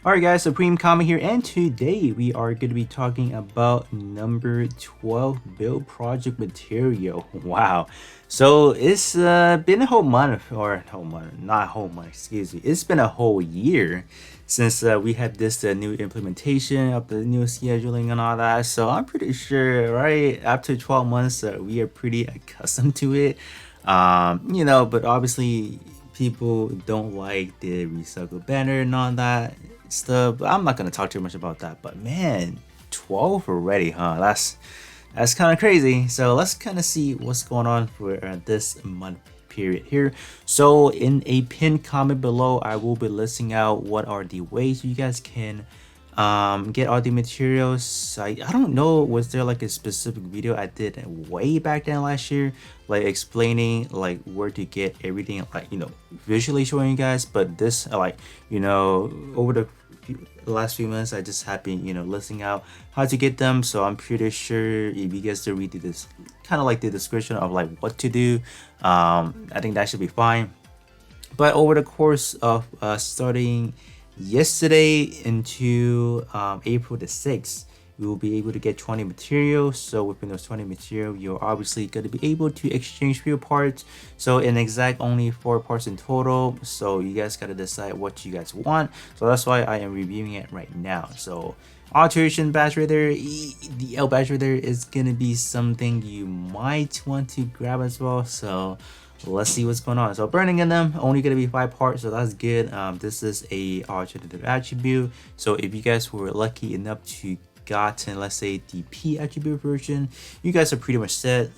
Alright guys, Supreme Comic here, and today we are going to be talking about number 12 build project material. Wow. So it's been a whole month, or whole month, not a whole month, excuse me. It's been a whole year since we had this new implementation of the new scheduling and all that. So I'm pretty sure, right, after 12 months, we are pretty accustomed to it. But obviously people don't like the recycle banner and all that stuff. But I'm not gonna talk too much about that. But man, 12 already, huh? That's kind of crazy. So let's kind of see what's going on for this month period here. So in a pinned comment below, I will be listing out what are the ways you guys can get all the materials. I don't know, was there like a specific video I did way back then last year, like explaining like where to get everything, like visually showing you guys. But this over the last few months I just have been listing out how to get them. So I'm pretty sure if you guys to read this kind of like the description of like what to do, I think that should be fine. But over the course of starting yesterday into April the 6th, we will be able to get 20 materials. So within those 20 material, you're obviously going to be able to exchange few parts. So in exact only 4 parts in total. So you guys got to decide what you guys want. So that's why I am reviewing it right now. So alteration badge right there, the L badge right there is going to be something you might want to grab as well. So let's see what's going on. So burning in them only gonna be 5 parts, so that's good. This is a alternative attribute, so if you guys were lucky enough to gotten, let's say, the P attribute version, you guys are pretty much set,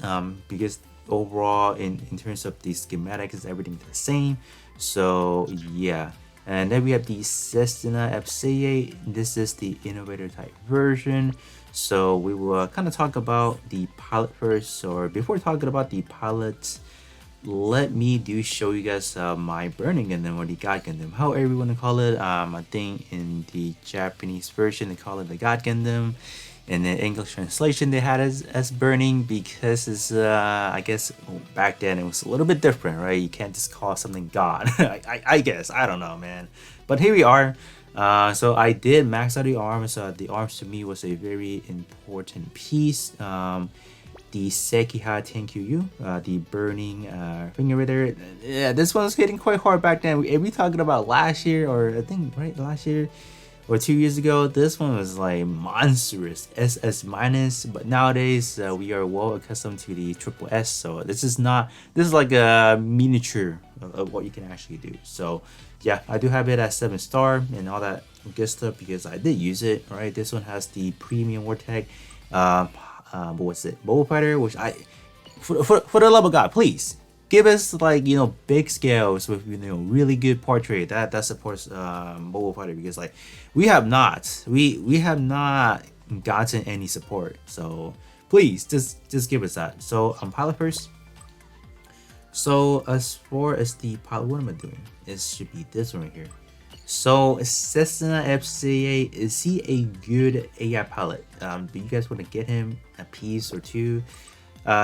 because overall in terms of the schematics, everything the same. So yeah. And then we have the Setsuna Seiei. This is the innovator type version. So we will kind of talk about the pilot first. Or before talking about the pilot, let me show you guys my burning Gundam, or the God Gundam, however you want to call it. I think in the Japanese version they call it the God Gundam. In the English translation they had as burning, because it's I guess back then it was a little bit different, right? You can't just call something God. I guess, I don't know, man. But here we are. So I did max out the arms. The arms to me was a very important piece. The Sekiha Tenkyu, the burning finger right there. Yeah, this one was hitting quite hard back then. We talking about last year, or I think right last year or 2 years ago. This one was like monstrous, SS minus. But nowadays we are well accustomed to the triple S. So this is like a miniature of what you can actually do. So yeah, I do have it at 7-star and all that good stuff because I did use it. Right, this one has the premium Vortex. What was it? Mobile Fighter, which for the love of God, please give us like big scales with really good portrait that supports Mobile Fighter, because like we have not gotten any support. So please just give us that. So pilot first. So as far as the pilot, what am I doing? It should be this one right here. So Setsuna Seiei, is he a good AI pilot? Do you guys want to get him a piece or two?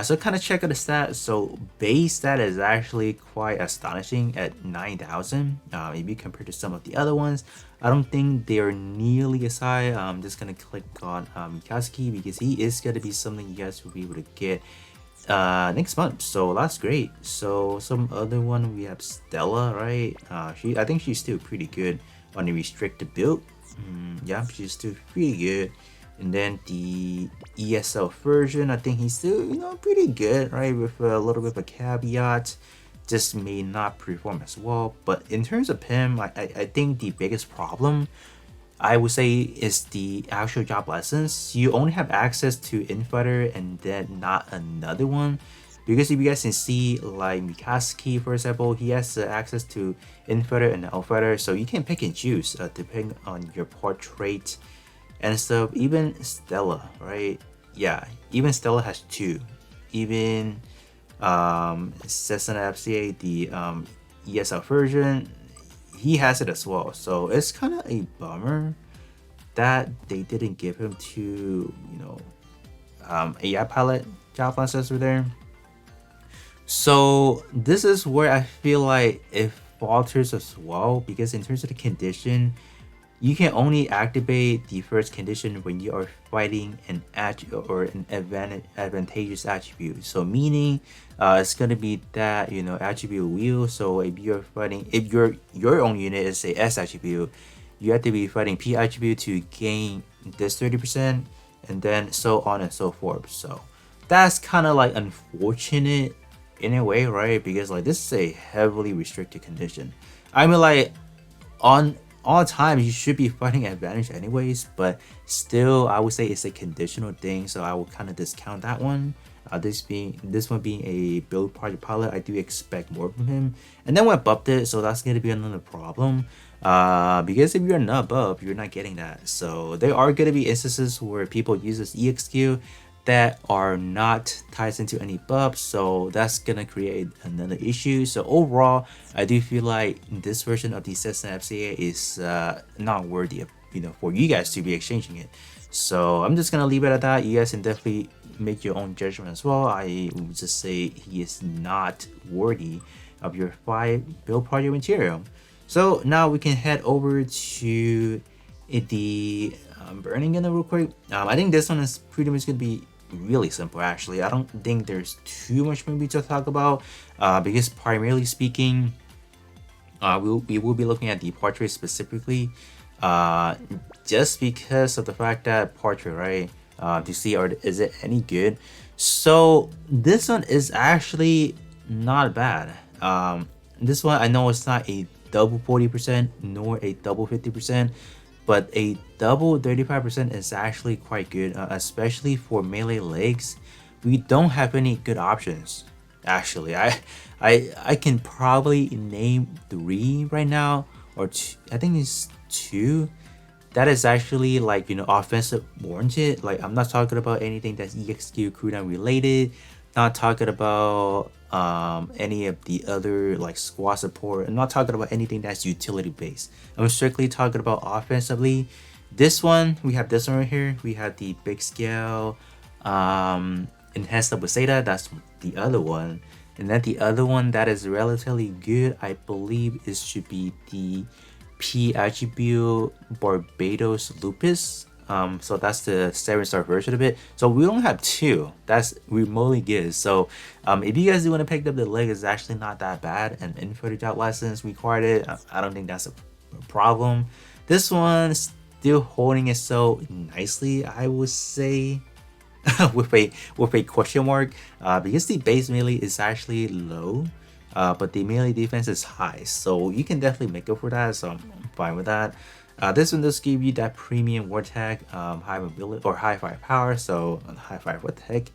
So kind of check out the stats. So base stat is actually quite astonishing at 9,000. If you compare to some of the other ones, I don't think they are nearly as high. I'm just gonna click on Kazuki, because he is gonna be something you guys will be able to get next month. So that's great. So some other one, we have Stella, right? I think she's still pretty good on the restricted build. Yeah, she's still pretty good. And then the ESL version, I think he's still pretty good, right? With a little bit of a caveat, just may not perform as well. But in terms of him, I think the biggest problem I would say is the actual job lessons. You only have access to Infighter and then not another one. Because if you guys can see, like Mikazuki, for example, he has access to Infighter and Outfighter, so you can pick and choose depending on your portrait and stuff. Even Stella, right? Yeah, even Stella has 2. Even Setsuna FCA, the ESL version, he has it as well. So it's kind of a bummer that they didn't give him 2 AI pilot job licenses there. So this is where I feel like it falters as well, because in terms of the condition, you can only activate the first condition when you are fighting an an advantageous attribute. So meaning, it's gonna be that attribute wheel. So if you're fighting, if your own unit is a S attribute, you have to be fighting P attribute to gain this 30%, and then so on and so forth. So that's kind of like unfortunate in a way, right? Because like this is a heavily restricted condition. I mean, like on all times you should be fighting advantage anyways, but still I would say it's a conditional thing, so I will kind of discount that one. This one being a build project pilot, I do expect more from him. And then we buffed it, so that's gonna be another problem. Because if you're not buffed, you're not getting that. So there are gonna be instances where people use this EXQ that are not ties into any buffs, so that's gonna create another issue. So overall, I do feel like this version of the Setsuna FCA is not worthy of for you guys to be exchanging it. So I'm just gonna leave it at that. You guys can definitely make your own judgment as well. I would just say he is not worthy of your 5 build project material. So now we can head over to the burning gun real quick. I think this one is pretty much gonna be really simple actually. I don't think there's too much maybe to talk about because primarily speaking, we will be looking at the portrait specifically, just because of the fact that portrait, right? To see is it any good. So this one is actually not bad. This one I know it's not a double 40% nor a double 50%, but a double 35% is actually quite good, especially for melee legs. We don't have any good options actually. I can probably name 3 right now, or two, I think it's 2 that is actually like offensive warranted. Like I'm not talking about anything that's EXQ cooldown related, not talking about any of the other like squad support. I'm not talking about anything that's utility based. I'm strictly talking about offensively. This one, we have this one right here. We have the big scale enhanced up with Seda. That's the other one. And then the other one that is relatively good, I believe it should be the P attribute Barbados Lupus. So that's the 7-star version of it. So we only have 2. That's remotely good. So if you guys do want to pick up the leg, it's actually not that bad. And in-footage out license required it. I don't think that's a problem. This one's still holding it so nicely, I would say. with a question mark, because the base melee is actually low, but the melee defense is high, so you can definitely make up for that. So I'm fine with that. This one does give you that premium war tag, high mobility or high firepower. So high fire, what the heck?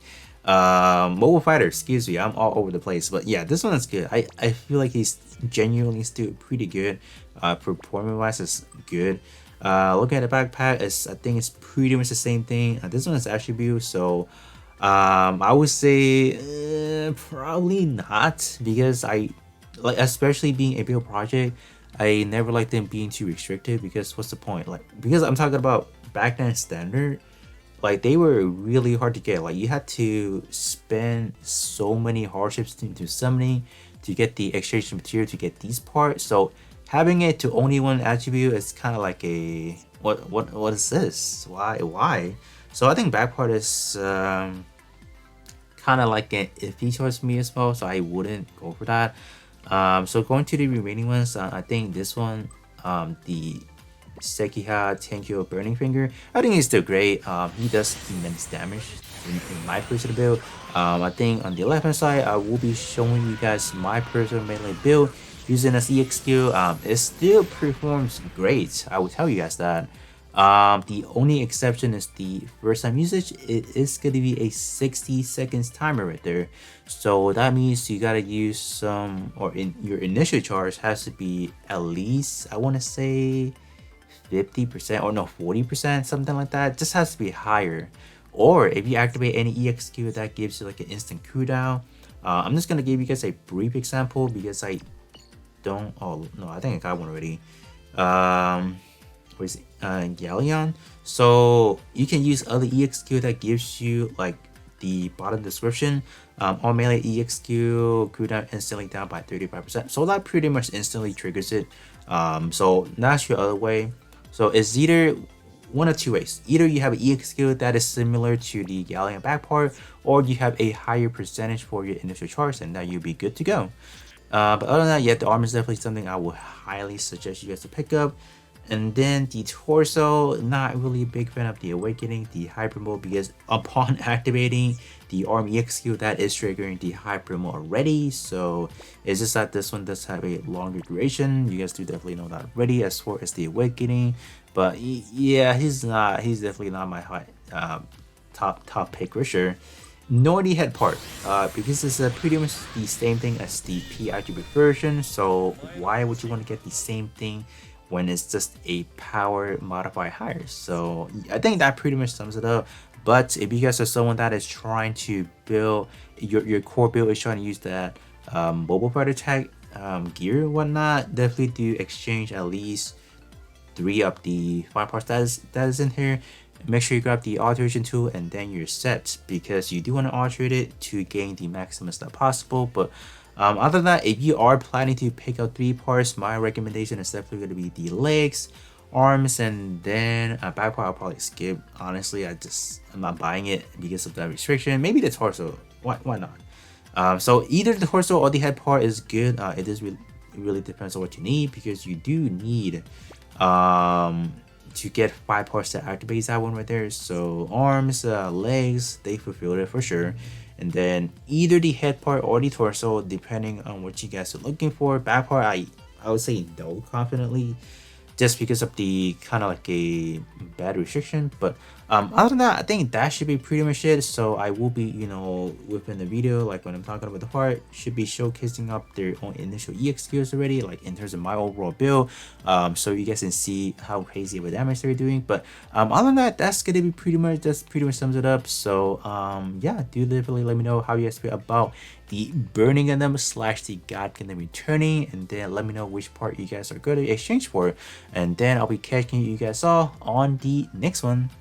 Mobile fighter, excuse me, I'm all over the place, but yeah, this one is good. I feel like he's genuinely still pretty good. Performance wise is good. Looking at the backpack, I think it's pretty much the same thing. This one is attribute, so I would say probably not, because I like, especially being a build project, I never like them being too restricted, because what's the point? Like, because I'm talking about back then standard, like they were really hard to get. Like you had to spend so many hardships into summoning to get the exchange material to get these parts. So having it to only one attribute is kind of like a what is this? Why? So I think back part is kind of like an iffy towards me as well. So I wouldn't go for that. So going to the remaining ones, I think this one, the Sekiha Tenkyo Burning Finger, I think he's still great. He does immense damage in my personal build. I think on the left hand side, I will be showing you guys my personal melee build using as EXQ. It still performs great, I will tell you guys that. The only exception is the first time usage. It is going to be a 60 seconds timer right there, so that means you gotta use some, or in your initial charge has to be at least, I want to say 50% or no 40%, something like that. It just has to be higher. Or if you activate any EXQ that gives you like an instant cooldown. I'm just gonna give you guys a brief example because I don't, oh no, I think I got one already. Where's Galleon? So you can use other EXQ that gives you like the bottom description. All melee EXQ cooldown instantly down by 35%. So that pretty much instantly triggers it. So that's your other way. So it's either one of two ways. Either you have an EX skill that is similar to the Galleon back part, or you have a higher percentage for your initial charge, and that you'll be good to go. But other than that, yeah, the armor is definitely something I would highly suggest you guys to pick up. And then the torso, not really a big fan of the awakening, the hyper mode, because upon activating the arm EX skill, that is triggering the hyper mode already. So it's just that this one does have a longer duration. You guys do definitely know that already as far as the awakening. But yeah, he's definitely not my high top pick for sure. Nor the head part, because it's pretty much the same thing as the PIGB version. So why would you want to get the same thing when it's just a power modifier higher? So I think that pretty much sums it up. But if you guys are someone that is trying to build your core build is trying to use that mobile fighter tag gear and whatnot, definitely do exchange at least 3 of the 5 parts that is in here. Make sure you grab the alteration tool and then you're set, because you do want to alterate it to gain the maximum stuff possible. But other than that, if you are planning to pick out 3 parts, my recommendation is definitely going to be the legs, arms, and then back part I'll probably skip. Honestly, I'm not buying it because of that restriction. Maybe the torso, why not? So either the torso or the head part is good. It really depends on what you need, because you do need to get 5 parts that activates that one right there. So arms, legs, they fulfilled it for sure. And then either the head part or the torso, depending on what you guys are looking for. Back part, I would say no confidently, just because of the kind of like a bad restriction. But other than that, I think that should be pretty much it. So I will be, within the video, like when I'm talking about the part, should be showcasing up their own initial EX skills already, like in terms of my overall build, so you guys can see how crazy of a damage they're doing. But other than that, that's pretty much sums it up. So yeah, do definitely let me know how you guys feel about the Burning Gundam / the God Gundam returning, and then let me know which part you guys are going to exchange for, and then I'll be catching you guys all on the next one.